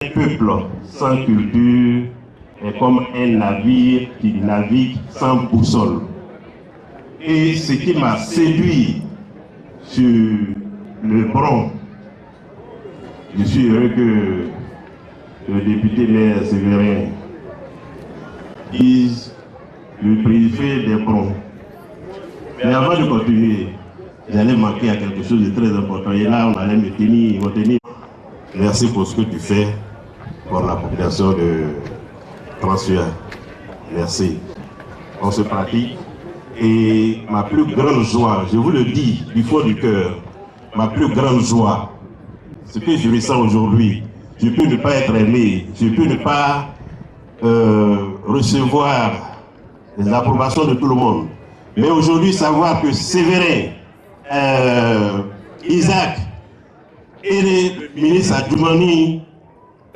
Un peuple sans culture est comme un navire qui navigue sans boussole. Et ce qui m'a séduit sur le Bron, je suis heureux que le député maire Séverin dise le privé des Brons. Mais avant de continuer, j'allais manquer à quelque chose de très important. Et là, on allait me tenir. Merci pour ce que tu fais pour la population de Transfert. Merci. On se pratique. Et ma plus grande joie, je vous le dis du fond du cœur, ma plus grande joie, ce que je ressens aujourd'hui, je peux ne pas être aimé, je peux ne pas recevoir les approbations de tout le monde. Mais aujourd'hui, savoir que Séverin, Isaac et le ministre Adjoumani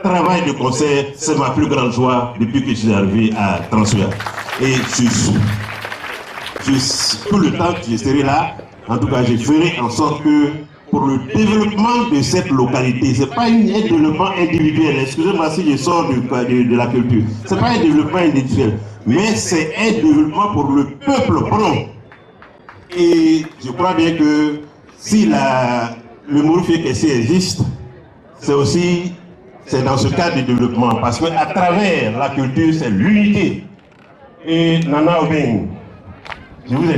travaillent de concert, c'est ma plus grande joie depuis que je suis arrivé à Transfert. Et tout le temps que je serai là, en tout cas, je ferai en sorte que pour le développement de cette localité, ce n'est pas un développement individuel, excusez-moi si je sors de la culture, ce n'est pas un développement individuel, mais c'est un développement pour le peuple bron. Et je crois bien que si le Mourou-Fié Kessie existe, c'est dans ce cadre de développement, parce qu'à travers la culture, c'est l'unité. Et Nana Obeng, je vous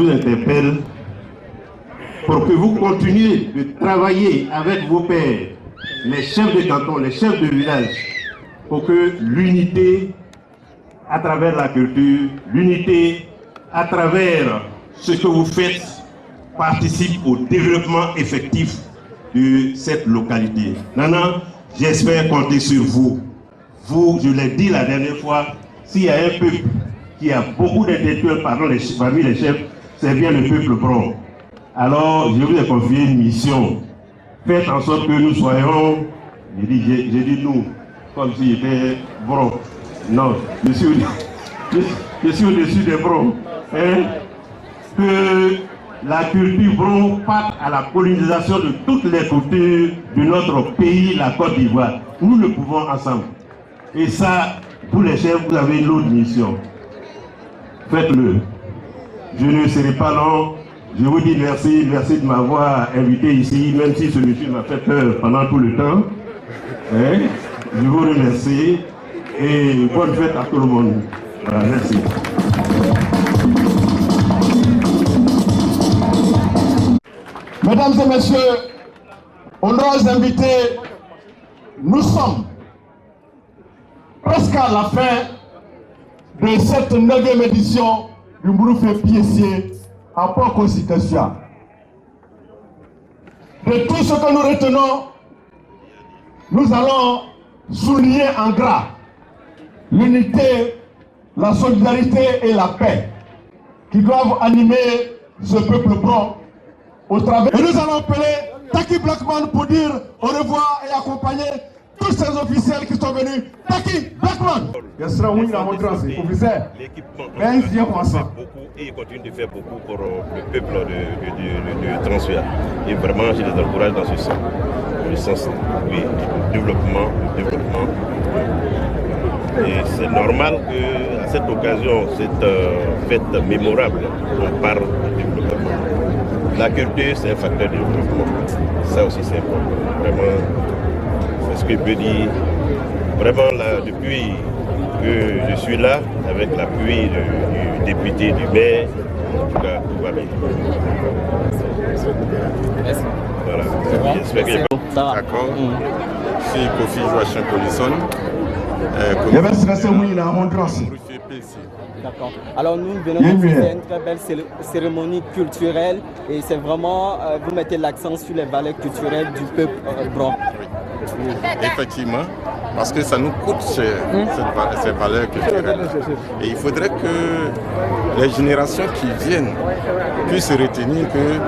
interpelle pour que vous continuiez de travailler avec vos pairs, les chefs de canton, les chefs de village, pour que l'unité à travers la culture, l'unité à travers ce que vous faites participe au développement effectif de cette localité. Nana, j'espère compter sur vous. Vous, je l'ai dit la dernière fois, s'il y a un peuple qui a beaucoup d'intellectuels parmi les chefs, c'est bien le peuple bron. Alors, je vous ai confié une mission. Faites en sorte que nous soyons, j'ai dit nous, comme si j'étais bron. Non, je suis au-dessus des brons. Hein? Que la culture bron parte à la colonisation de toutes les cultures de notre pays, la Côte d'Ivoire. Nous le pouvons ensemble. Et ça, vous les chefs, vous avez l'autre mission. Faites-le. Je ne serai pas long. Je vous dis merci de m'avoir invité ici, même si ce monsieur m'a fait peur pendant tout le temps. Hein? Je vous remercie et bonne fête à tout le monde. Voilà, merci. Mesdames et messieurs, honorables invités, nous sommes presque à la fin de cette 9e édition du Mourou-Fié Kessie à Port-Constitution. De tout ce que nous retenons, nous allons souligner en gras l'unité, la solidarité et la paix qui doivent animer ce peuple bron au travers. Et nous allons appeler Taki Blackman pour dire au revoir et accompagner tous ces officiels qui sont venus. Taki Blackman. L'équipement fait beaucoup et il continue de faire beaucoup pour le peuple de Transfert. Et vraiment, je les encourage dans ce sens. Le sens du développement. Et c'est normal qu'à cette occasion, cette fête mémorable, on parle de développement. La culture, c'est un facteur de développement. Ça aussi, c'est important. Vraiment, c'est ce que je peux dire. Vraiment, là, depuis que je suis là, avec l'appui du député, du maire, en tout cas, tout va bien. Voilà. J'espère que d'accord. Je suis Kofi Joachim Polisson. D'accord. Alors nous venons de faire une très belle cérémonie culturelle et c'est vraiment, vous mettez l'accent sur les valeurs culturelles du peuple bron. Oui. Effectivement, parce que ça nous coûte cher, ces valeurs culturelles. Et il faudrait que les générations qui viennent puissent retenir que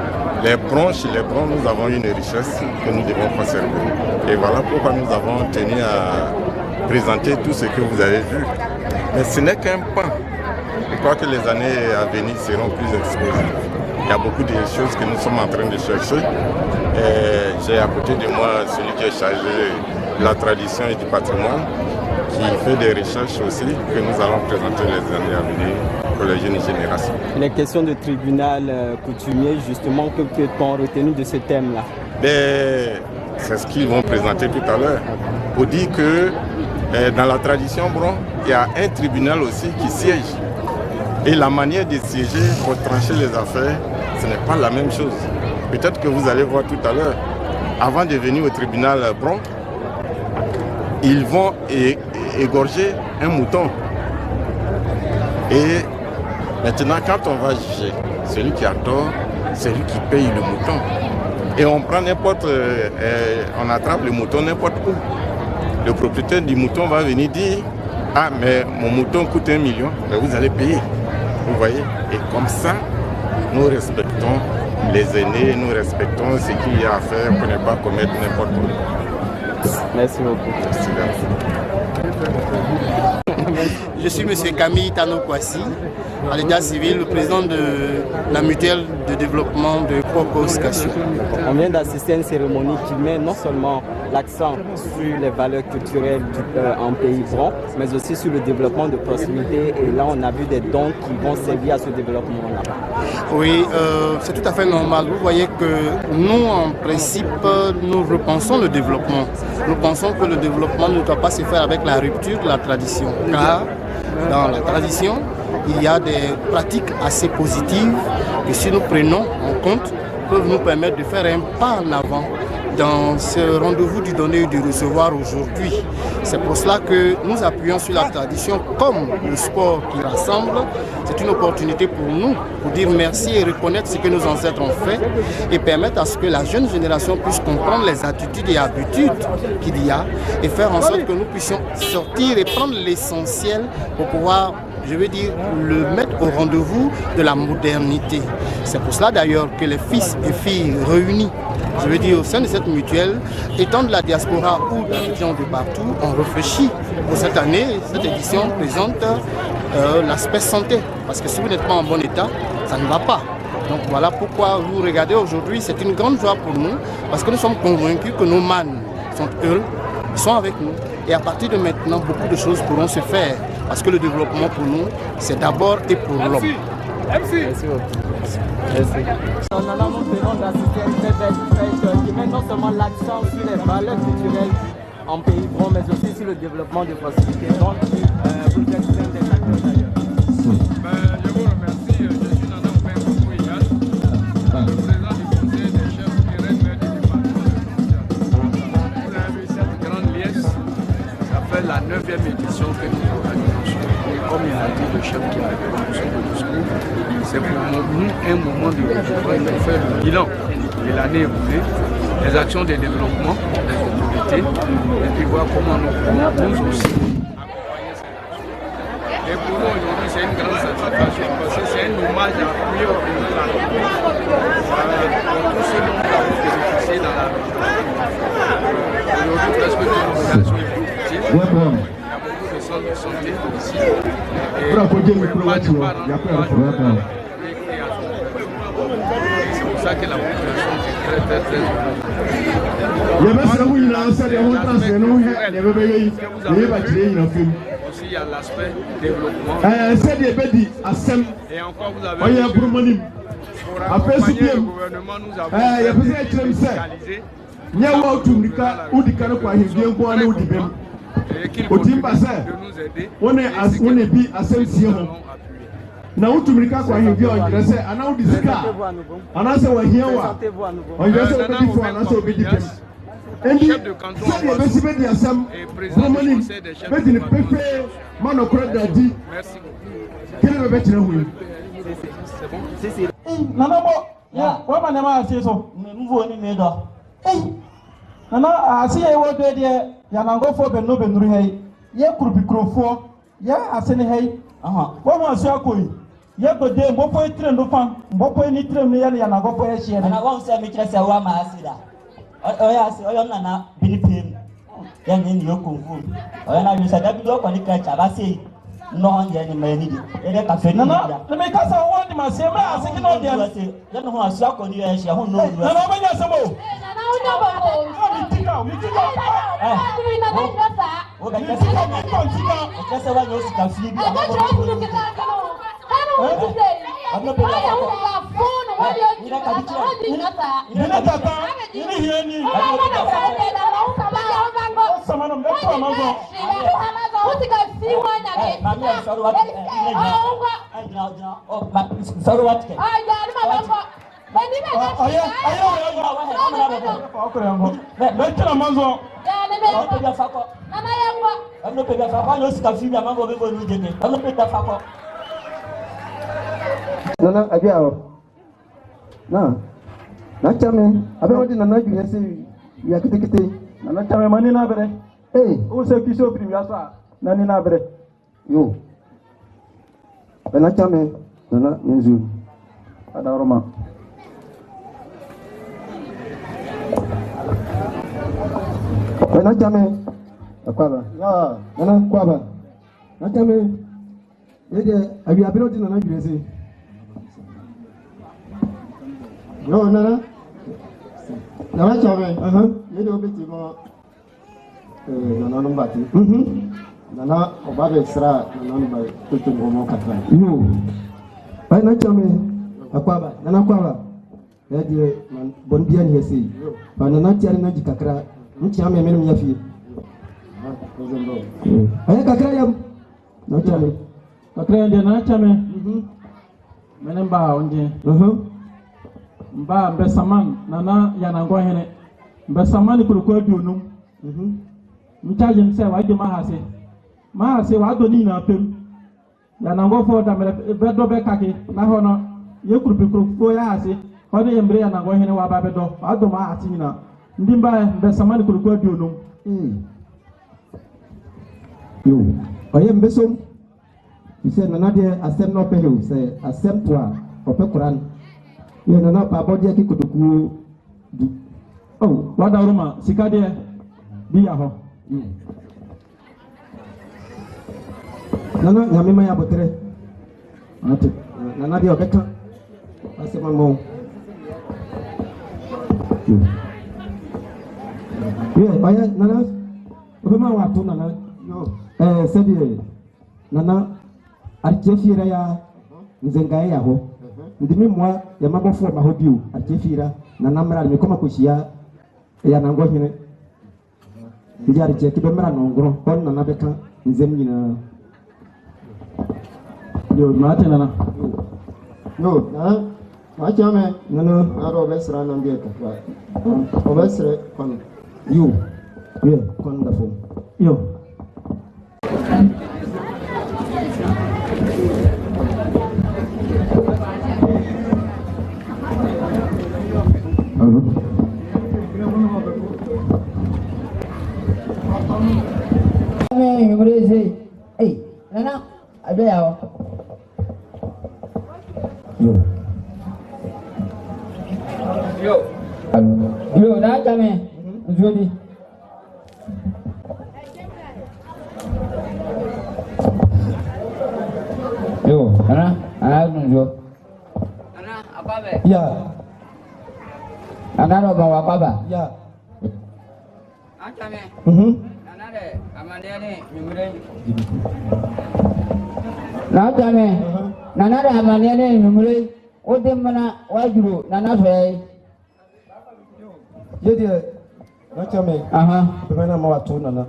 chez les brons, nous avons une richesse que nous devons conserver. Et voilà pourquoi nous avons tenu à présenter tout ce que vous avez vu. Mais ce n'est qu'un pan. Je crois que les années à venir seront plus explosives. Il y a beaucoup de choses que nous sommes en train de chercher. J'ai à côté de moi celui qui est chargé de la tradition et du patrimoine, qui fait des recherches aussi, que nous allons présenter les années à venir pour les jeunes générations. Les questions de tribunal coutumier, justement, que peut-on retenir de ce thème-là? C'est ce qu'ils vont présenter tout à l'heure. Pour dire que dans la tradition bron, il y a un tribunal aussi qui siège. Et la manière de siéger pour trancher les affaires, ce n'est pas la même chose. Peut-être que vous allez voir tout à l'heure, avant de venir au tribunal bron, ils vont égorger un mouton. Et maintenant, quand on va juger, celui qui a tort, c'est lui qui paye le mouton. Et on prend on attrape le mouton n'importe où. Le propriétaire du mouton va venir dire, ah mais mon mouton coûte 1 million, mais vous allez payer. Vous voyez? Et comme ça, nous respectons les aînés, nous respectons ce qu'il y a à faire pour ne pas commettre n'importe quoi. Merci beaucoup. Je suis M. Camille Tano Kwasi, à l'état civil, le président de la mutuelle de développement de Pokos-Cassio. On vient d'assister à une cérémonie qui met non seulement l'accent sur les valeurs culturelles en pays bron, mais aussi sur le développement de proximité. Et là, on a vu des dons qui vont servir à ce développement-là. Oui, c'est tout à fait normal. Vous voyez que nous, en principe, nous repensons le développement. Nous pensons que le développement ne doit pas se faire avec la rupture de la tradition. Car dans la tradition, il y a des pratiques assez positives que si nous prenons en compte, peuvent nous permettre de faire un pas en avant dans ce rendez-vous du donner et du recevoir aujourd'hui. C'est pour cela que nous appuyons sur la tradition comme le sport qui rassemble. C'est une opportunité pour nous pour dire merci et reconnaître ce que nos ancêtres ont fait et permettre à ce que la jeune génération puisse comprendre les attitudes et habitudes qu'il y a et faire en sorte que nous puissions sortir et prendre l'essentiel pour pouvoir, je veux dire, le mettre au rendez-vous de la modernité. C'est pour cela d'ailleurs que les fils et filles réunis, je veux dire, au sein de cette mutuelle, étant de la diaspora ou d'habitants de partout, on réfléchit pour cette année. Cette édition présente l'aspect santé, parce que si vous n'êtes pas en bon état, ça ne va pas. Donc voilà pourquoi vous regardez aujourd'hui, c'est une grande joie pour nous, parce que nous sommes convaincus que nos mânes sont heureux, ils sont avec nous. Et à partir de maintenant, beaucoup de choses pourront se faire, parce que le développement pour nous, c'est d'abord et pour l'homme. Merci beaucoup. Merci. Nous venons d'assister à une très belle fête qui met non seulement l'accent sur les valeurs culturelles en pays bron, mais aussi sur le développement de proximité. Donc, vous êtes l'un des acteurs d'ailleurs. Je vous remercie. Je suis Nana Oumé Kouyas, le président du conseil des chefs et maires du département de Frontières. Vous avez vu cette grande liesse, ça fait la 9e édition que nous organisons. Et comme il a dit le chef qui a fait le discours, c'est pour nous un moment de retrouvailles pour faire le bilan de l'année écoulée, les actions de développement des autorités, et puis voir comment nous pouvons nous aussi accompagner ces actions. Et pour nous aujourd'hui, c'est une grande satisfaction parce que c'est un hommage à appuyer au président de la République pour tout ce dont nous avons bénéficié dans la région. Aujourd'hui, presque toutes nos organisations évolutives. Il y a beaucoup de centres de santé ici. Et on ne peut pas dire c'est pour ça que la population est très aussi il y a l'aspect développement. Et encore vous avez pour accompagner le gouvernement, nous avons fiscalisé et qu'il continue de nous aider. Na utumika kwa hivyo ongerese ana udizika anase wahiawa ongerese obedi fo anase obedi pem endi sadi ebesi bedi asam romani bedi ni pepe mano kredadi kile bebe tire hu nana bo ya wa ma na ma aseso mvu oni medo nana asi ye wo de ya na go fo be no be nuru hey ye kurubi kurofo ya asene hey aha wo ma asu akoyi yego de mbopo etre ndo fan mbopo ni tre me ya na gopo e hie na wa se mi kire se wa ma asida oyo na binipim ya ni yokungu oyo na bisa da bido kwa ni kacha ba sei non je ni mani di e de ka fe ni nana na me ka sa wo di ma se ma asiki no dia ya no ho asu akoni ya hia ho no ru nana o banya sebo nana o nya ba ko mi tika o ga kese wa nyo sika fi bi ama Nana abiao. Na chame abe wodi nana ju yesi ya kete nana chame mani na bere o se kiso pri ya sa nani na bere yo na chame nana nzu adaroma na chame akwaba ya nana kwaba na chame yede abi abe wodi nana ju yesi No, nana. Nana chame. Yede obeti mo nana numbati. Nana obabe sra nana numbati tutungo mo katra. Yo. Bai na chame akwaba nana kwaba. Yede bon bien yesi. Ba nana tiare na jikakra. Nti ame menum yafi. Aya kakra yam. Na chame. kakra de na chame menem ba onje mba mbe saman nana yanango hene mbe saman kuruko adunum mchaje mse wa de mahase wa do ni na pem yanango fo da mele bedo be kake na hono ye kuruko ya ase hono yembre yanango hene wa ba bedo ado ma ati na ndi mba mbe saman kuruko adunum yo oye mbe som ise nana de asem no pe ho se asem to a ope Quran ye nana pa body ki kuduku du oh wada roma sikade bi ya ho nana nyame ma ya botere ati nana de obeka asema mo ye oye nana obe ma wa to nana yo se de nana archefira ya nzengaye yaho ndimi mwa ya mabofo mahobiu archefira na namra me koma kushia ya nango hine ndi arche kibemra nongro kon na nabeka nzemnyina yo mate nana yo na machame nana aro besra nambe ka obesre kon yo ye kon da fo yo Hey, nana, ada ya? Yo, nak kami, Jody. Yo, nana, anak nunjuk. Nana, apa be? Ya. Nana nak bawa apa ba? Ya. Kami. Nana de, amandia ni, nyumre. Nak kami, nana de amandia ni nyumre. Ode mana wajuru, nana fai. Yede na chame bemena ma watu nana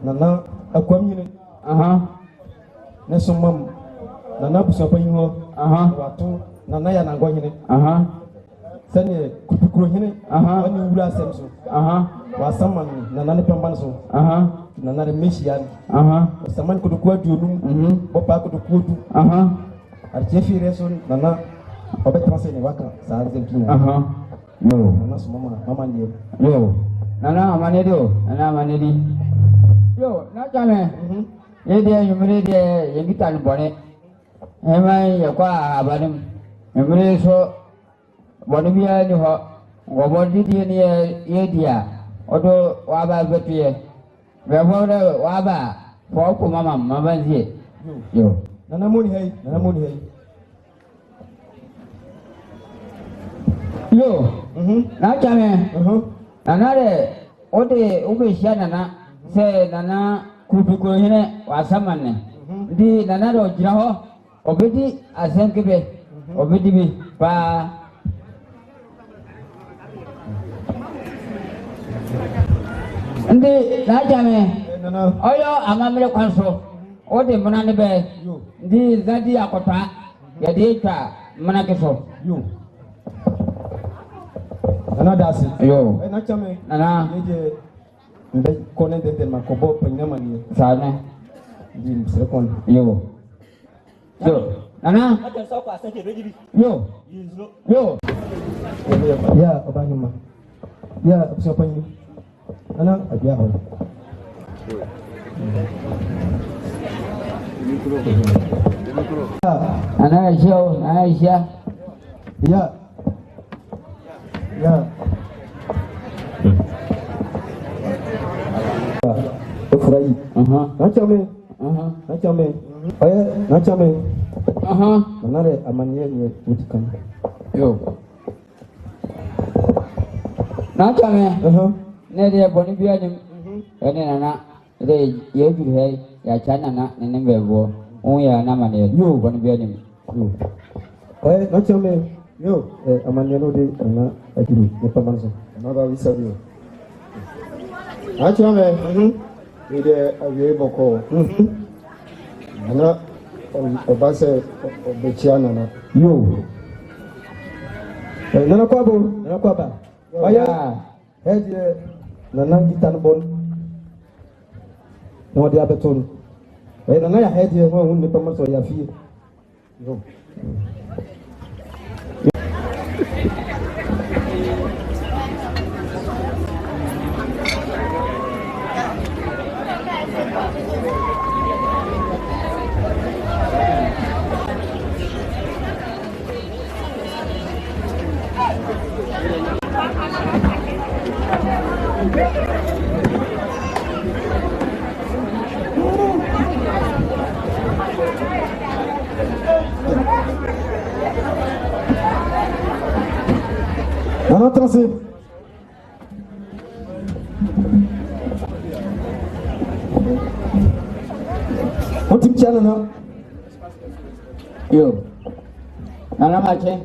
nana akwamnyine ne sumam nana busopa yinho watu nana ya nango hine sane kupikuro hine wani wura semso wa saman nana ne pamban so nana de meshian saman ko ko adunum bopa ko ko du archefi reson nana obetrase ne waka sa arzentina yo nana mama ndiye yo nana amane dio nana amane di yo na chame ede yumre de yengitan bone emai yakwa abanim yumre so bonibia ni ho gobodi di ni yedia odo waba betie bebode waba for ko mama mabanzi yo nana moni hay yo na chame nana de ode ube shia nana se nana kupi hine wasamane di nana do jiraho obedi asenkebe obedi bi pa ndi na chame oyo amamre kwanso ode munane be ndi zadi akota yade twa manake so yo nana dasi yo na chame nana yeje mbe kone de makobo penyama ni sana di sekon yo nana yo ya obanyuma ya option panyi nana abia ho Aisha. Ya. Furahi. Nachame. Oye, nachame. Manare amanye nye utikan. Yo. Nachame. Ne de boni biya ni. Ene nana. De yeju he ya chana na ne mbebo. Oya na mane. Yo boni biya ni. Oye, nachame. Yo, amanye no de na akiru. Ne pamanso. Na ba wisabi. Nachame. Ide awie boko. Ana obase obechiana na. Yo. Nana kwaba. Oya. Heje nana gitan bon. No dia beton. Nana ya heje ho hun ne pamanso ya fi. Yo. Nana tracé. On tip chana na. Yo. Nana mache.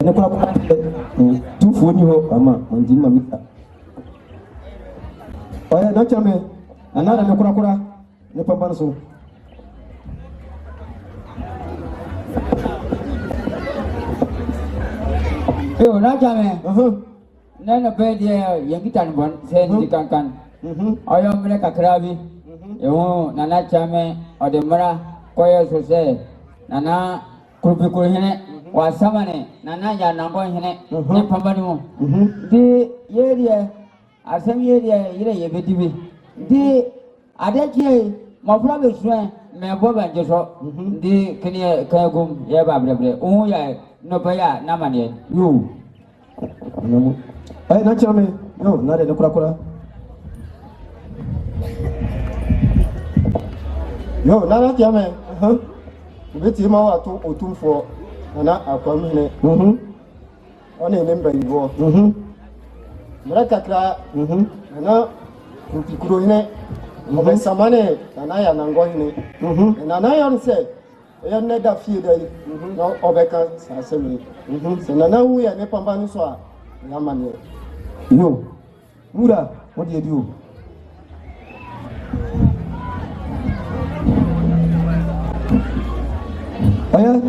Ne kula kuma tu foni ho ama ndima mita. Oya na chame. Anara ne kula ne pambana so. Yo na chame. Nana be dia yangitan bon sen di kankan. Oyo mele kakrabi. Yo nana chame odemara koyo sose. Nana kurupi hine wasamane nana ya nango hine ne pambani mo. Di yeria asem yeria ire yebedibi. Di adeje mafra be suen me boba jeso. Di kini kayagum ya babre. Ya no baya namane. Yo. Namu. Ay na chame. Yo na de kura. Yo na chame. Beti ma wa to otumfo na akwamne. Ona ne mba yibo. Mara kakra. Na kupikuro ne. Obe samane na ya nango ne. Na ya nse. Ya ne da fie dai. No obeka sasemi. Se na wu ya ne pamba ni so a ya mane. Yo. Mura, what do you do? Oya,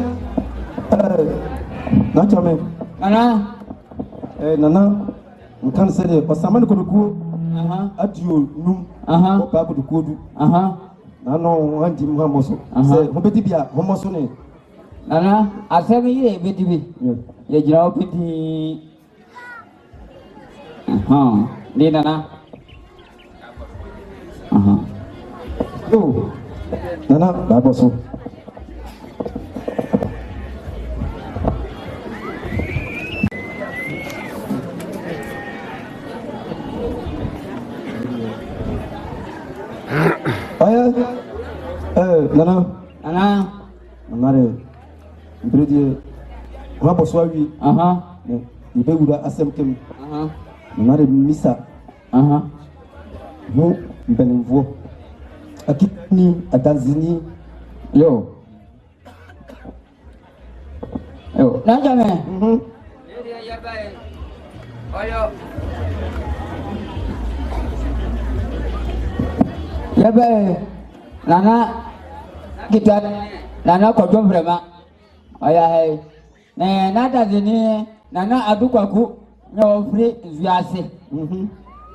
nachame. Nana, mkan sede, pasamani kuduku. Adiyo num. Opa kuduku du. Nano andi muhamoso. Se, mbeti bia muhamoso ne. Nana, asemi ye beti bi. Ye jirao piti. Di nana. Yo, nana, baboso. Nana. Nana. Nana, Brady, Raposwawi. Il peut vous assemter. Nana, Missa. Vous, Benvo. À Kitni, à Tanzanie. Yo. Yo. Nanjame. Yabe, Nana, kita, Nana kojom vraiment. Oya hey, Nana Tanzanie, Nana adukwaku, nyofri viase.